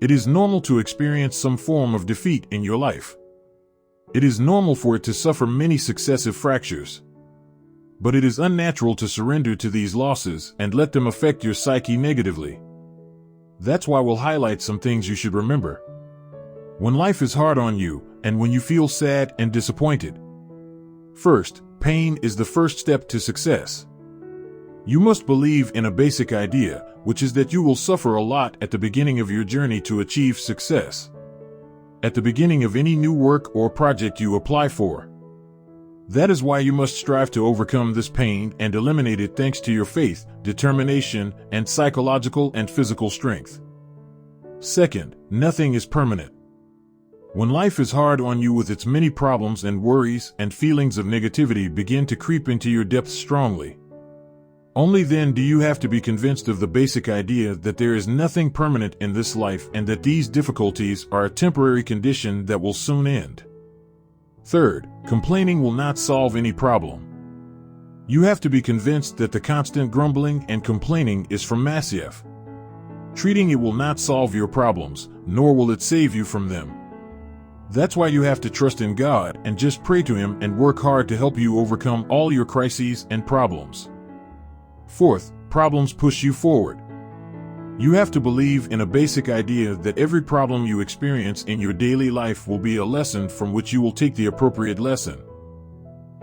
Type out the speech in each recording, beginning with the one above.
It is normal to experience some form of defeat in your life. It is normal for it to suffer many successive fractures. But it is unnatural to surrender to these losses and let them affect your psyche negatively. That's why we'll highlight some things you should remember. When life is hard on you, and when you feel sad and disappointed. First, pain is the first step to success. You must believe in a basic idea, which is that you will suffer a lot at the beginning of your journey to achieve success. At the beginning of any new work or project you apply for. That is why you must strive to overcome this pain and eliminate it thanks to your faith, determination, and psychological and physical strength. Second, nothing is permanent. When life is hard on you with its many problems and worries and feelings of negativity begin to creep into your depths strongly. Only then do you have to be convinced of the basic idea that there is nothing permanent in this life and that these difficulties are a temporary condition that will soon end. Third, complaining will not solve any problem. You have to be convinced that the constant grumbling and complaining is from Masyaf. Treating it will not solve your problems, nor will it save you from them. That's why you have to trust in God and just pray to Him and work hard to help you overcome all your crises and problems. Fourth, problems push you forward. You have to believe in a basic idea that every problem you experience in your daily life will be a lesson from which you will take the appropriate lesson,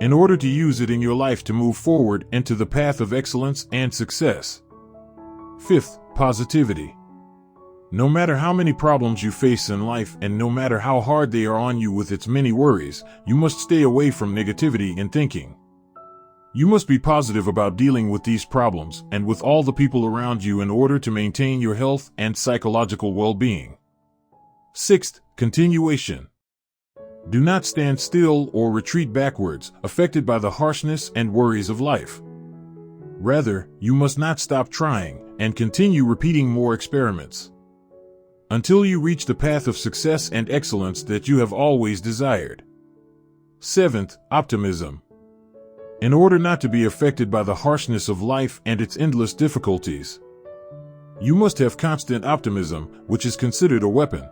in order to use it in your life to move forward into the path of excellence and success. Fifth, positivity. No matter how many problems you face in life and no matter how hard they are on you with its many worries, you must stay away from negativity in thinking. You must be positive about dealing with these problems and with all the people around you in order to maintain your health and psychological well-being. Sixth, continuation. Do not stand still or retreat backwards, affected by the harshness and worries of life. Rather, you must not stop trying and continue repeating more experiments until you reach the path of success and excellence that you have always desired. Seventh, optimism. In order not to be affected by the harshness of life and its endless difficulties, you must have constant optimism, which is considered a weapon,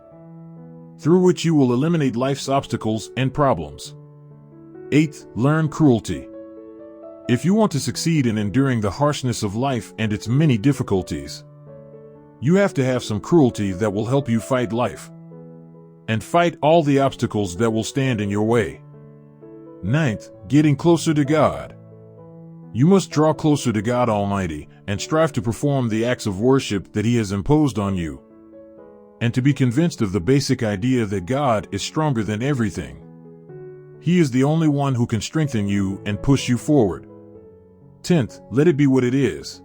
through which you will eliminate life's obstacles and problems. Eighth, learn cruelty. If you want to succeed in enduring the harshness of life and its many difficulties, you have to have some cruelty that will help you fight life and fight all the obstacles that will stand in your way. Ninth, getting closer to God. You must draw closer to God Almighty and strive to perform the acts of worship that He has imposed on you, and to be convinced of the basic idea that God is stronger than everything. He is the only one who can strengthen you and push you forward. 10th, let it be what it is.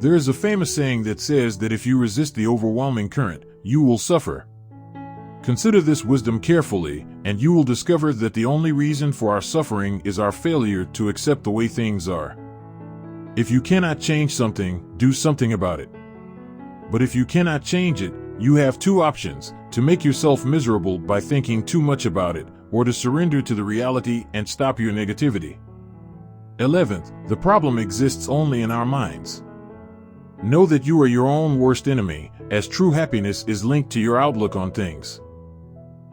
There is a famous saying that says that if you resist the overwhelming current, you will suffer. Consider this wisdom carefully, and you will discover that the only reason for our suffering is our failure to accept the way things are. If you cannot change something, do something about it. But if you cannot change it, you have two options: to make yourself miserable by thinking too much about it, or to surrender to the reality and stop your negativity. 11th, the problem exists only in our minds. Know that you are your own worst enemy, as true happiness is linked to your outlook on things.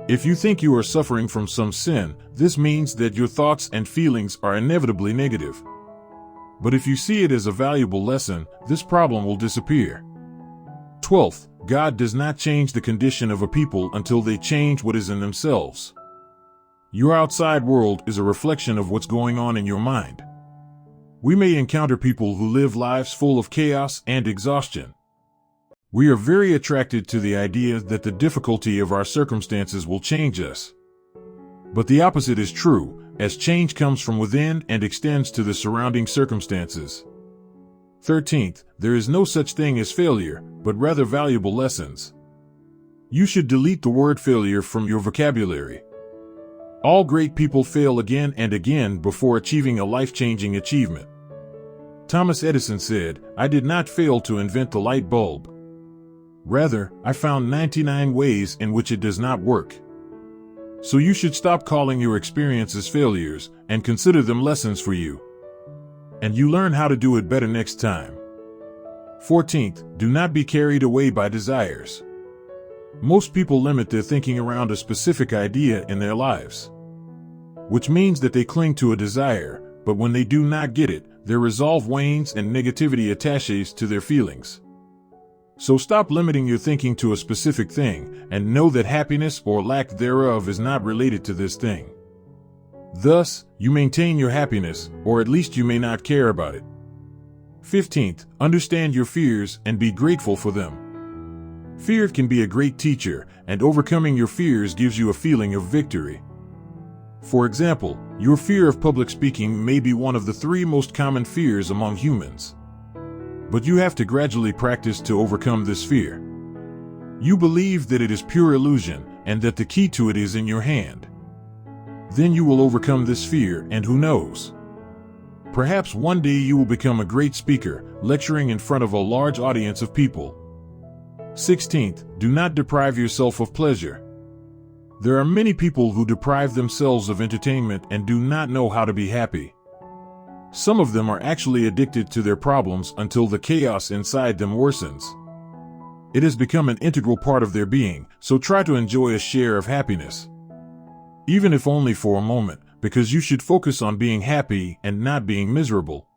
If you think you are suffering from some sin, this means that your thoughts and feelings are inevitably negative. But if you see it as a valuable lesson, this problem will disappear. 12th, God does not change the condition of a people until they change what is in themselves. Your outside world is a reflection of what's going on in your mind. We may encounter people who live lives full of chaos and exhaustion. We are very attracted to the idea that the difficulty of our circumstances will change us. But the opposite is true, as change comes from within and extends to the surrounding circumstances. 13th, there is no such thing as failure, but rather valuable lessons. You should delete the word failure from your vocabulary. All great people fail again and again before achieving a life-changing achievement. Thomas Edison said, "I did not fail to invent the light bulb. Rather, I found 99 ways in which it does not work." So you should stop calling your experiences failures and consider them lessons for you. And you learn how to do it better next time. 14th, do not be carried away by desires. Most people limit their thinking around a specific idea in their lives, which means that they cling to a desire, but when they do not get it, their resolve wanes and negativity attaches to their feelings. So stop limiting your thinking to a specific thing, and know that happiness or lack thereof is not related to this thing. Thus, you maintain your happiness, or at least you may not care about it. 15th, understand your fears and be grateful for them. Fear can be a great teacher, and overcoming your fears gives you a feeling of victory. For example, your fear of public speaking may be one of the 3 most common fears among humans. But you have to gradually practice to overcome this fear. You believe that it is pure illusion, and that the key to it is in your hand. Then you will overcome this fear, and who knows? Perhaps one day you will become a great speaker, lecturing in front of a large audience of people. 16th, do not deprive yourself of pleasure. There are many people who deprive themselves of entertainment and do not know how to be happy. Some of them are actually addicted to their problems until the chaos inside them worsens. It has become an integral part of their being, so try to enjoy a share of happiness. Even if only for a moment, because you should focus on being happy and not being miserable.